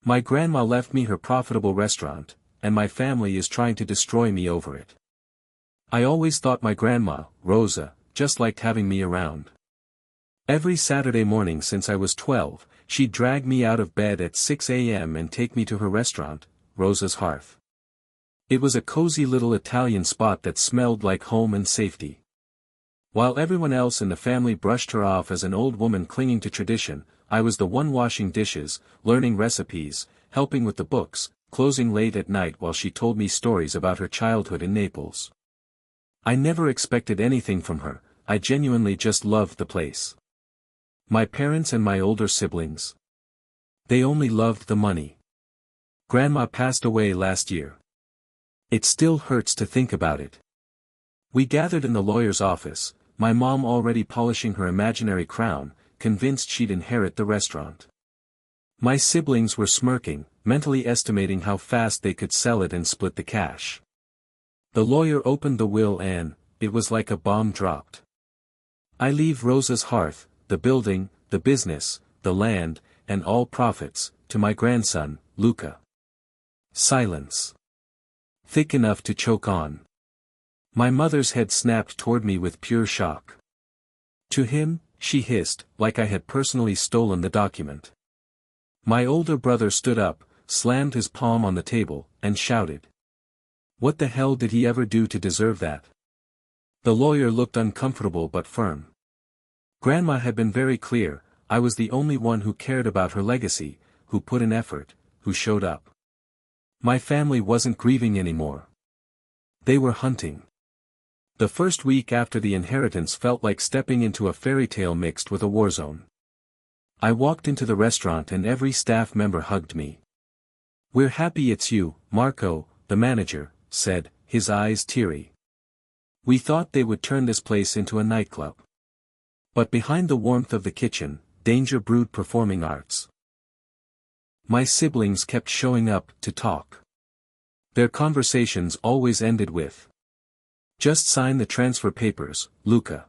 My grandma left me her profitable restaurant, and my family is trying to destroy me over it. I always thought my grandma, Rosa, just liked having me around. Every Saturday morning since I was 12, she'd drag me out of bed at 6 a.m. and take me to her restaurant, Rosa's Hearth. It was a cozy little Italian spot that smelled like home and safety. While everyone else in the family brushed her off as an old woman clinging to tradition, I was the one washing dishes, learning recipes, helping with the books, closing late at night while she told me stories about her childhood in Naples. I never expected anything from her, I genuinely just loved the place. My parents and my older siblings. They only loved the money. Grandma passed away last year. It still hurts to think about it. We gathered in the lawyer's office, my mom already polishing her imaginary crown, convinced she'd inherit the restaurant. My siblings were smirking, mentally estimating how fast they could sell it and split the cash. The lawyer opened the will and, it was like a bomb dropped. I leave Rosa's Hearth, the building, the business, the land, and all profits, to my grandson, Luca. Silence. Thick enough to choke on. My mother's head snapped toward me with pure shock. To him, she hissed, like I had personally stolen the document. My older brother stood up, slammed his palm on the table, and shouted. What the hell did he ever do to deserve that? The lawyer looked uncomfortable but firm. Grandma had been very clear, I was the only one who cared about her legacy, who put in effort, who showed up. My family wasn't grieving anymore. They were hunting. The first week after the inheritance felt like stepping into a fairy tale mixed with a war zone. I walked into the restaurant and every staff member hugged me. We're happy it's you, Marco, the manager, said, his eyes teary. We thought they would turn this place into a nightclub. But behind the warmth of the kitchen, danger brewed performing arts. My siblings kept showing up to talk. Their conversations always ended with, just sign the transfer papers, Luca.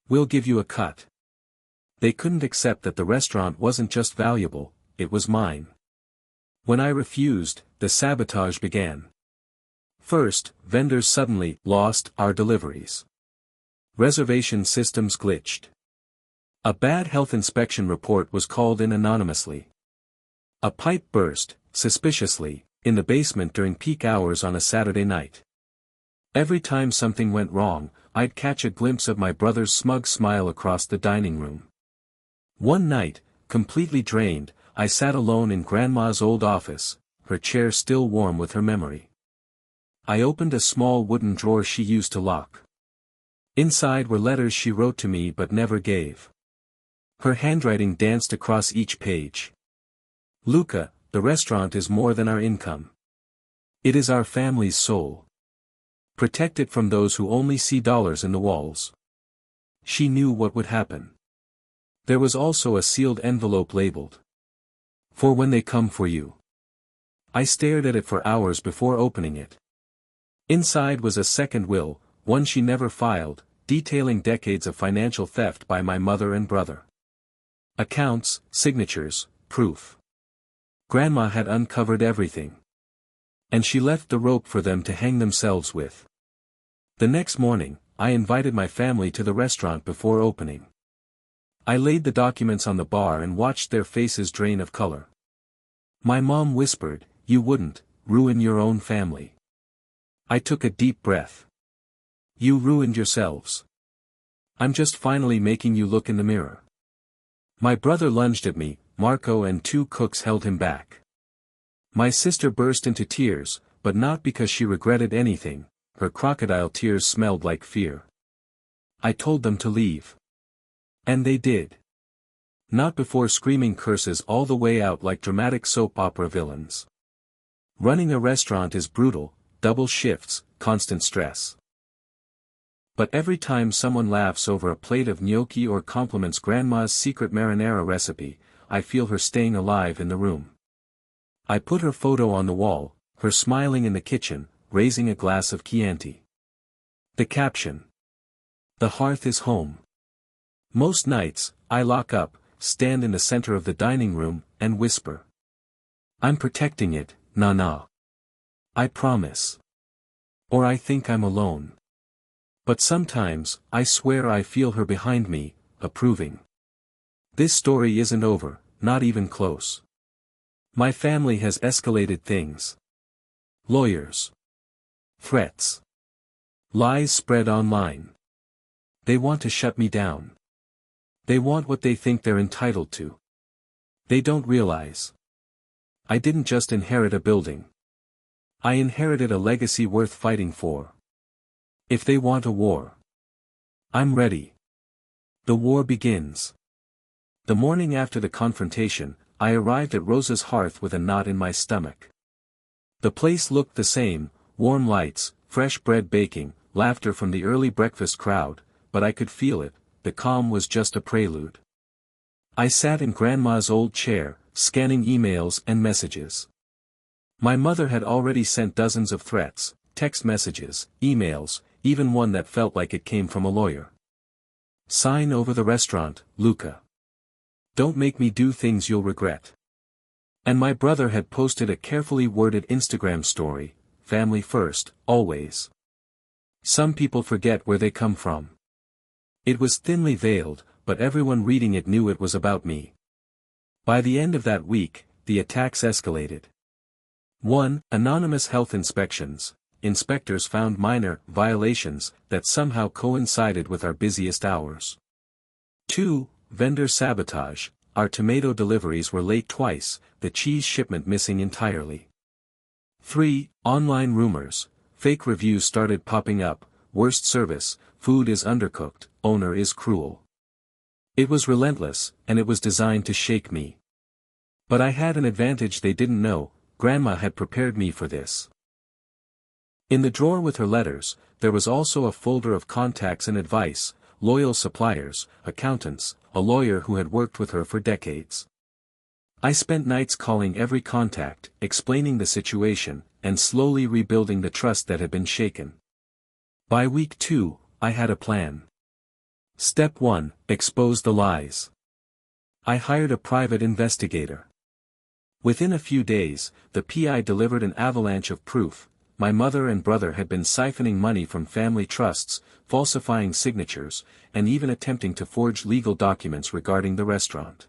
We'll give you a cut. They couldn't accept that the restaurant wasn't just valuable, it was mine. When I refused, the sabotage began. First, vendors suddenly lost our deliveries. Reservation systems glitched. A bad health inspection report was called in anonymously. A pipe burst, suspiciously, in the basement during peak hours on a Saturday night. Every time something went wrong, I'd catch a glimpse of my brother's smug smile across the dining room. One night, completely drained, I sat alone in Grandma's old office, her chair still warm with her memory. I opened a small wooden drawer she used to lock. Inside were letters she wrote to me but never gave. Her handwriting danced across each page. Luca, the restaurant is more than our income. It is our family's soul. Protect it from those who only see dollars in the walls. She knew what would happen. There was also a sealed envelope labeled, for when they come for you. I stared at it for hours before opening it. Inside was a second will, one she never filed, detailing decades of financial theft by my mother and brother. Accounts, signatures, proof. Grandma had uncovered everything. And she left the rope for them to hang themselves with. The next morning, I invited my family to the restaurant before opening. I laid the documents on the bar and watched their faces drain of color. My mom whispered, "You wouldn't ruin your own family." I took a deep breath. "You ruined yourselves. I'm just finally making you look in the mirror." My brother lunged at me, Marco and two cooks held him back. My sister burst into tears, but not because she regretted anything, her crocodile tears smelled like fear. I told them to leave. And they did. Not before screaming curses all the way out like dramatic soap opera villains. Running a restaurant is brutal, double shifts, constant stress. But every time someone laughs over a plate of gnocchi or compliments Grandma's secret marinara recipe, I feel her staying alive in the room. I put her photo on the wall, her smiling in the kitchen, raising a glass of Chianti. The caption. The hearth is home. Most nights, I lock up, stand in the center of the dining room, and whisper. I'm protecting it, nah. I promise. Or I think I'm alone. But sometimes, I swear I feel her behind me, approving. This story isn't over, not even close. My family has escalated things. Lawyers. Threats. Lies spread online. They want to shut me down. They want what they think they're entitled to. They don't realize. I didn't just inherit a building. I inherited a legacy worth fighting for. If they want a war, I'm ready. The war begins. The morning after the confrontation, I arrived at Rosa's hearth with a knot in my stomach. The place looked the same, warm lights, fresh bread baking, laughter from the early breakfast crowd, but I could feel it, the calm was just a prelude. I sat in Grandma's old chair, scanning emails and messages. My mother had already sent dozens of threats, text messages, emails, even one that felt like it came from a lawyer. Sign over the restaurant, Luca. Don't make me do things you'll regret. And my brother had posted a carefully worded Instagram story, family first, always. Some people forget where they come from. It was thinly veiled, but everyone reading it knew it was about me. By the end of that week, the attacks escalated. 1. Anonymous health inspections. Inspectors found minor violations that somehow coincided with our busiest hours. 2. Vendor sabotage. Our tomato deliveries were late twice, the cheese shipment missing entirely. 3. Online rumors. Fake reviews started popping up, worst service, food is undercooked, owner is cruel. It was relentless, and it was designed to shake me. But I had an advantage they didn't know, Grandma had prepared me for this. In the drawer with her letters, there was also a folder of contacts and advice, loyal suppliers, accountants, a lawyer who had worked with her for decades. I spent nights calling every contact, explaining the situation, and slowly rebuilding the trust that had been shaken. By week 2, I had a plan. Step 1, expose the lies. I hired a private investigator. Within a few days, the PI delivered an avalanche of proof. My mother and brother had been siphoning money from family trusts, falsifying signatures, and even attempting to forge legal documents regarding the restaurant.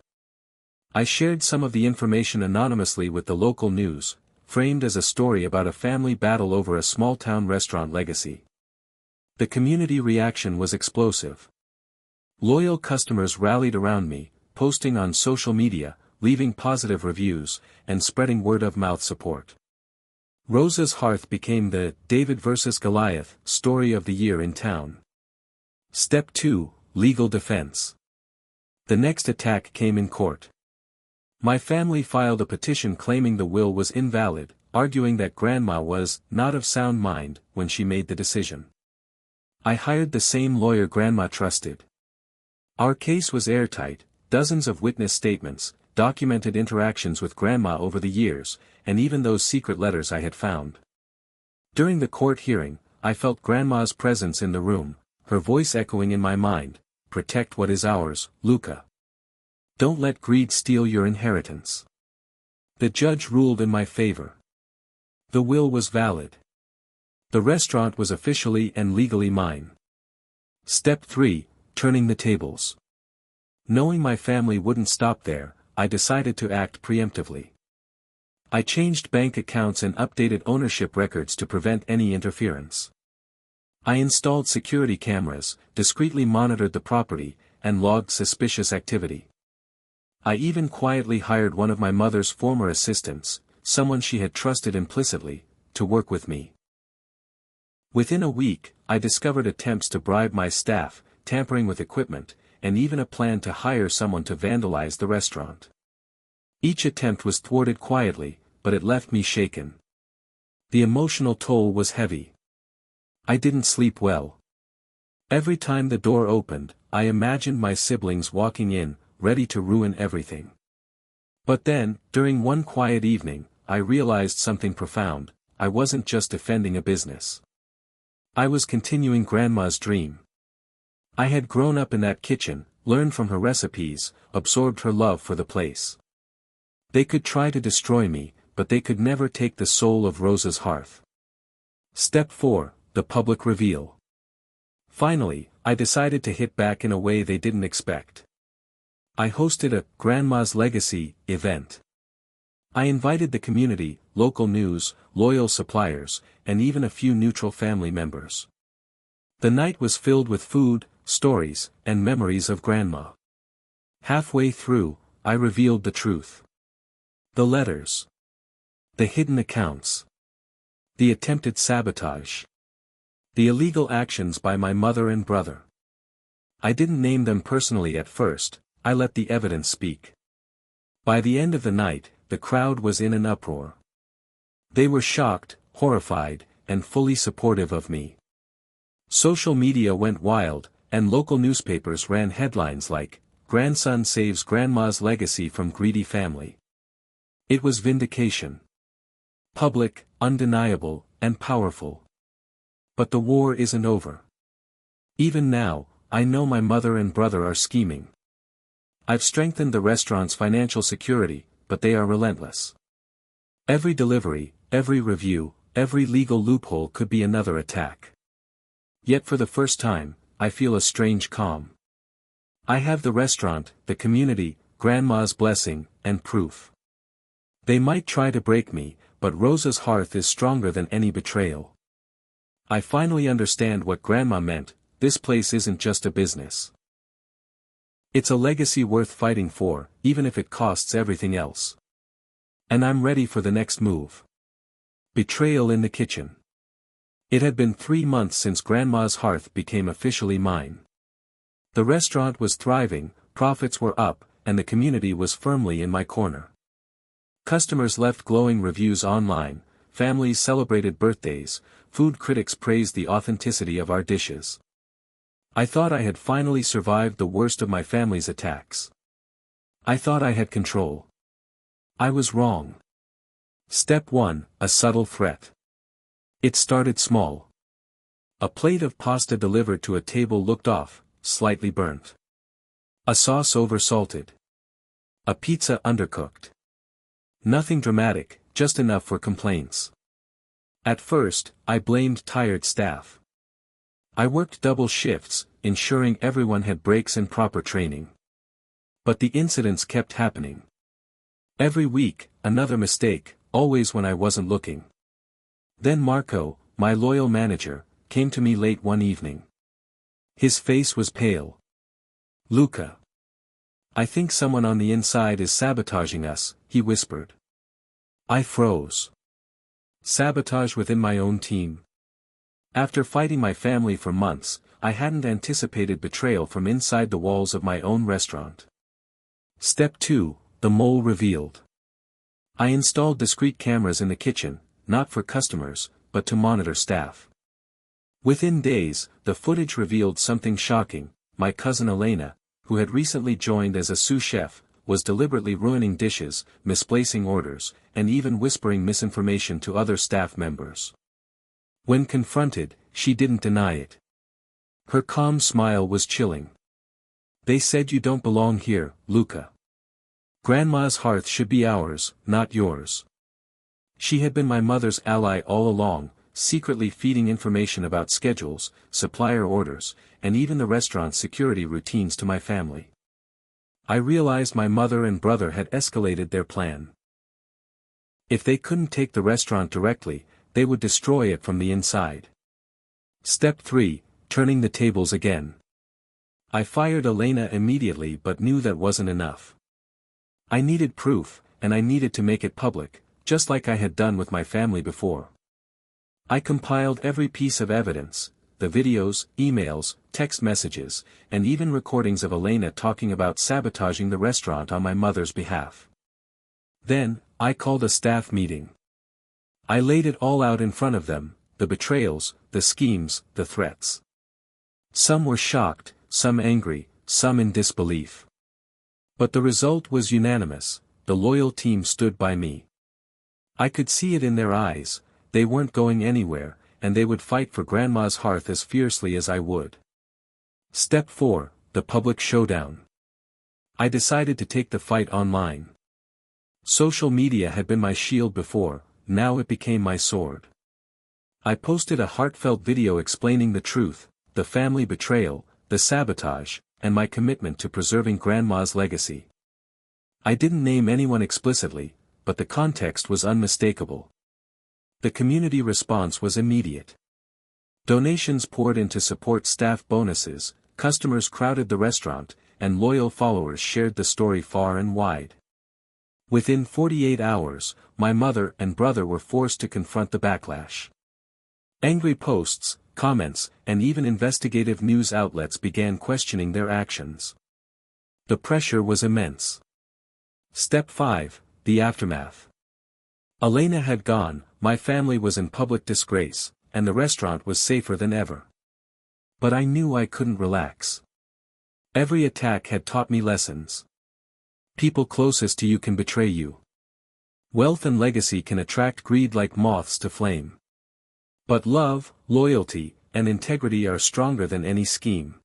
I shared some of the information anonymously with the local news, framed as a story about a family battle over a small-town restaurant legacy. The community reaction was explosive. Loyal customers rallied around me, posting on social media, leaving positive reviews, and spreading word-of-mouth support. Rosa's hearth became the David vs. Goliath story of the year in town. Step 2, legal defense. The next attack came in court. My family filed a petition claiming the will was invalid, arguing that Grandma was not of sound mind when she made the decision. I hired the same lawyer Grandma trusted. Our case was airtight, dozens of witness statements, documented interactions with Grandma over the years, and even those secret letters I had found. During the court hearing, I felt Grandma's presence in the room, her voice echoing in my mind, "Protect what is ours, Luca. Don't let greed steal your inheritance." The judge ruled in my favor. The will was valid. The restaurant was officially and legally mine. Step 3, turning the tables. Knowing my family wouldn't stop there, I decided to act preemptively. I changed bank accounts and updated ownership records to prevent any interference. I installed security cameras, discreetly monitored the property, and logged suspicious activity. I even quietly hired one of my mother's former assistants, someone she had trusted implicitly, to work with me. Within a week, I discovered attempts to bribe my staff, tampering with equipment, and even a plan to hire someone to vandalize the restaurant. Each attempt was thwarted quietly, but it left me shaken. The emotional toll was heavy. I didn't sleep well. Every time the door opened, I imagined my siblings walking in, ready to ruin everything. But then, during one quiet evening, I realized something profound. I wasn't just defending a business. I was continuing Grandma's dream. I had grown up in that kitchen, learned from her recipes, absorbed her love for the place. They could try to destroy me, but they could never take the soul of Rosa's hearth. Step 4, the public reveal. Finally, I decided to hit back in a way they didn't expect. I hosted a Grandma's Legacy event. I invited the community, local news, loyal suppliers, and even a few neutral family members. The night was filled with food, stories, and memories of Grandma. Halfway through, I revealed the truth. The letters. The hidden accounts. The attempted sabotage. The illegal actions by my mother and brother. I didn't name them personally at first, I let the evidence speak. By the end of the night, the crowd was in an uproar. They were shocked, horrified, and fully supportive of me. Social media went wild, and local newspapers ran headlines like, "Grandson saves Grandma's legacy from greedy family." It was vindication. Public, undeniable, and powerful. But the war isn't over. Even now, I know my mother and brother are scheming. I've strengthened the restaurant's financial security, but they are relentless. Every delivery, every review, every legal loophole could be another attack. Yet for the first time, I feel a strange calm. I have the restaurant, the community, Grandma's blessing, and proof. They might try to break me, but Rosa's hearth is stronger than any betrayal. I finally understand what Grandma meant. This place isn't just a business. It's a legacy worth fighting for, even if it costs everything else. And I'm ready for the next move. Betrayal in the kitchen. It had been 3 months since Grandma's hearth became officially mine. The restaurant was thriving, profits were up, and the community was firmly in my corner. Customers left glowing reviews online, families celebrated birthdays, food critics praised the authenticity of our dishes. I thought I had finally survived the worst of my family's attacks. I thought I had control. I was wrong. Step 1, a subtle threat. It started small. A plate of pasta delivered to a table looked off, slightly burnt. A sauce oversalted. A pizza undercooked. Nothing dramatic, just enough for complaints. At first, I blamed tired staff. I worked double shifts, ensuring everyone had breaks and proper training. But the incidents kept happening. Every week, another mistake, always when I wasn't looking. Then Marco, my loyal manager, came to me late one evening. His face was pale. "Luca. I think someone on the inside is sabotaging us," he whispered. I froze. Sabotage within my own team. After fighting my family for months, I hadn't anticipated betrayal from inside the walls of my own restaurant. Step 2, the mole revealed. I installed discreet cameras in the kitchen, not for customers, but to monitor staff. Within days, the footage revealed something shocking. My cousin Elena, who had recently joined as a sous chef, was deliberately ruining dishes, misplacing orders, and even whispering misinformation to other staff members. When confronted, she didn't deny it. Her calm smile was chilling. "They said you don't belong here, Luca. Grandma's hearth should be ours, not yours." She had been my mother's ally all along, secretly feeding information about schedules, supplier orders, and even the restaurant's security routines to my family. I realized my mother and brother had escalated their plan. If they couldn't take the restaurant directly, they would destroy it from the inside. Step 3, turning the tables again. I fired Elena immediately but knew that wasn't enough. I needed proof, and I needed to make it public, just like I had done with my family before. I compiled every piece of evidence, the videos, emails, text messages, and even recordings of Elena talking about sabotaging the restaurant on my mother's behalf. Then, I called a staff meeting. I laid it all out in front of them, the betrayals, the schemes, the threats. Some were shocked, some angry, some in disbelief. But the result was unanimous. The loyal team stood by me. I could see it in their eyes. They weren't going anywhere, and they would fight for Grandma's hearth as fiercely as I would. Step 4, the public showdown. I decided to take the fight online. Social media had been my shield before, now it became my sword. I posted a heartfelt video explaining the truth, the family betrayal, the sabotage, and my commitment to preserving Grandma's legacy. I didn't name anyone explicitly, but the context was unmistakable. The community response was immediate. Donations poured in to support staff bonuses, customers crowded the restaurant, and loyal followers shared the story far and wide. Within 48 hours, my mother and brother were forced to confront the backlash. Angry posts, comments, and even investigative news outlets began questioning their actions. The pressure was immense. Step 5, the aftermath. Elena had gone, my family was in public disgrace, and the restaurant was safer than ever. But I knew I couldn't relax. Every attack had taught me lessons. People closest to you can betray you. Wealth and legacy can attract greed like moths to flame. But love, loyalty, and integrity are stronger than any scheme.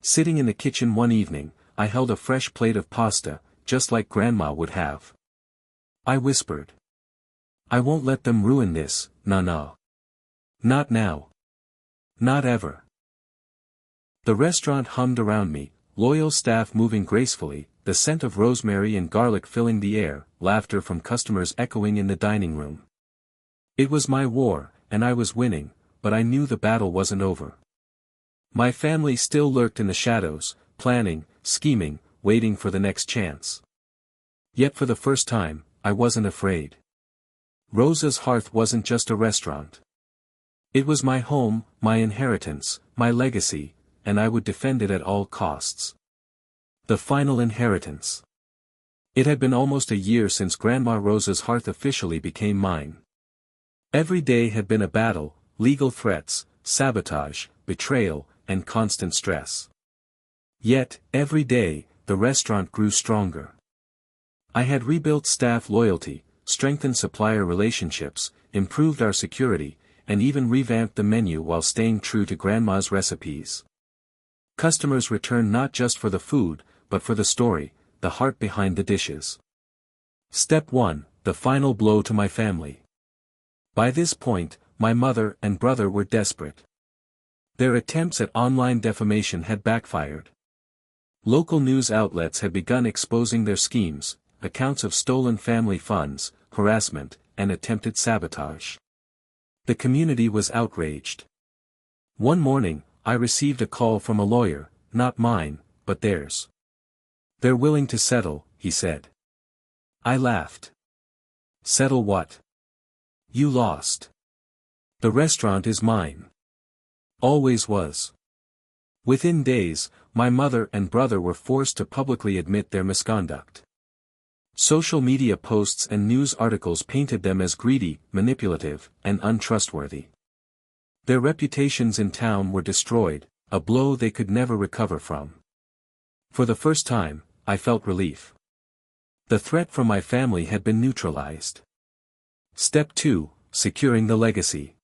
Sitting in the kitchen one evening, I held a fresh plate of pasta, just like Grandma would have. I whispered. I won't let them ruin this, no. Not now. Not ever. The restaurant hummed around me, loyal staff moving gracefully, the scent of rosemary and garlic filling the air, laughter from customers echoing in the dining room. It was my war, and I was winning, but I knew the battle wasn't over. My family still lurked in the shadows, planning, scheming, waiting for the next chance. Yet for the first time, I wasn't afraid. Rosa's hearth wasn't just a restaurant. It was my home, my inheritance, my legacy, and I would defend it at all costs. The final inheritance. It had been almost a year since Grandma Rosa's hearth officially became mine. Every day had been a battle, legal threats, sabotage, betrayal, and constant stress. Yet, every day, the restaurant grew stronger. I had rebuilt staff loyalty, strengthened supplier relationships, improved our security, and even revamped the menu while staying true to Grandma's recipes. Customers returned not just for the food, but for the story, the heart behind the dishes. Step 1, the final blow to my family. By this point, my mother and brother were desperate. Their attempts at online defamation had backfired. Local news outlets had begun exposing their schemes, accounts of stolen family funds, harassment, and attempted sabotage. The community was outraged. One morning, I received a call from a lawyer, not mine, but theirs. They're willing to settle, he said. I laughed. Settle what? You lost. The restaurant is mine. Always was. Within days, my mother and brother were forced to publicly admit their misconduct. Social media posts and news articles painted them as greedy, manipulative, and untrustworthy. Their reputations in town were destroyed, a blow they could never recover from. For the first time, I felt relief. The threat from my family had been neutralized. Step 2, securing the legacy.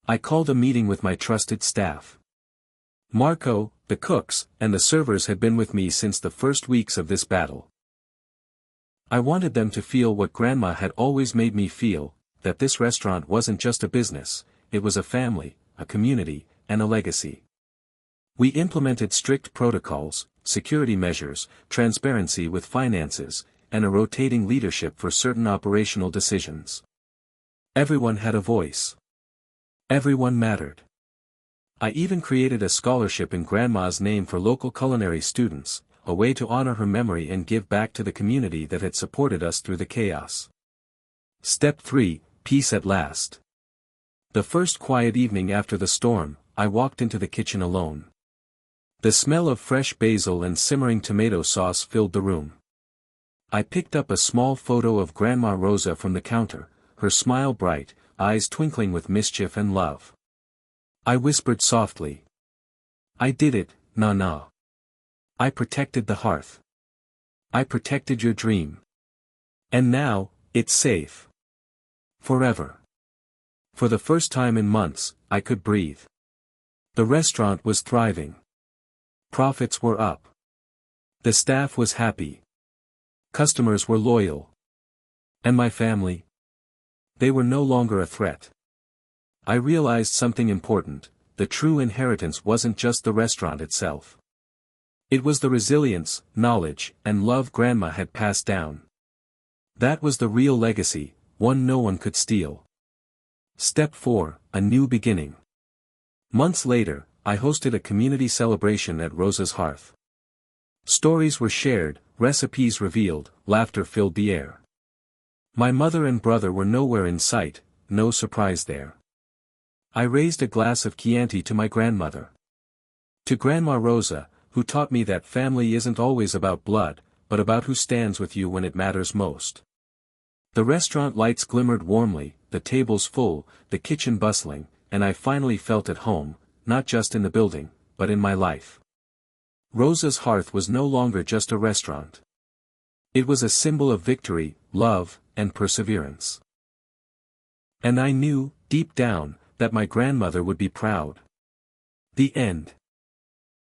I called a meeting with my trusted staff. Marco, the cooks, and the servers had been with me since the first weeks of this battle. I wanted them to feel what Grandma had always made me feel, that this restaurant wasn't just a business, it was a family, a community, and a legacy. We implemented strict protocols, security measures, transparency with finances, and a rotating leadership for certain operational decisions. Everyone had a voice. Everyone mattered. I even created a scholarship in Grandma's name for local culinary students, a way to honor her memory and give back to the community that had supported us through the chaos. Step 3, peace at last. The first quiet evening after the storm, I walked into the kitchen alone. The smell of fresh basil and simmering tomato sauce filled the room. I picked up a small photo of Grandma Rosa from the counter, her smile bright, eyes twinkling with mischief and love. I whispered softly. I did it, Nana. I protected the hearth. I protected your dream. And now, it's safe. Forever. For the first time in months, I could breathe. The restaurant was thriving. Profits were up. The staff was happy. Customers were loyal. And my family? They were no longer a threat. I realized something important: the true inheritance wasn't just the restaurant itself. It was the resilience, knowledge, and love Grandma had passed down. That was the real legacy, one no one could steal. Step 4, a new beginning. Months later, I hosted a community celebration at Rosa's hearth. Stories were shared, recipes revealed, laughter filled the air. My mother and brother were nowhere in sight, no surprise there. I raised a glass of Chianti to my grandmother. To Grandma Rosa, who taught me that family isn't always about blood, but about who stands with you when it matters most. The restaurant lights glimmered warmly, the tables full, the kitchen bustling, and I finally felt at home, not just in the building, but in my life. Rosa's hearth was no longer just a restaurant. It was a symbol of victory, love, and perseverance. And I knew, deep down, that my grandmother would be proud. The end.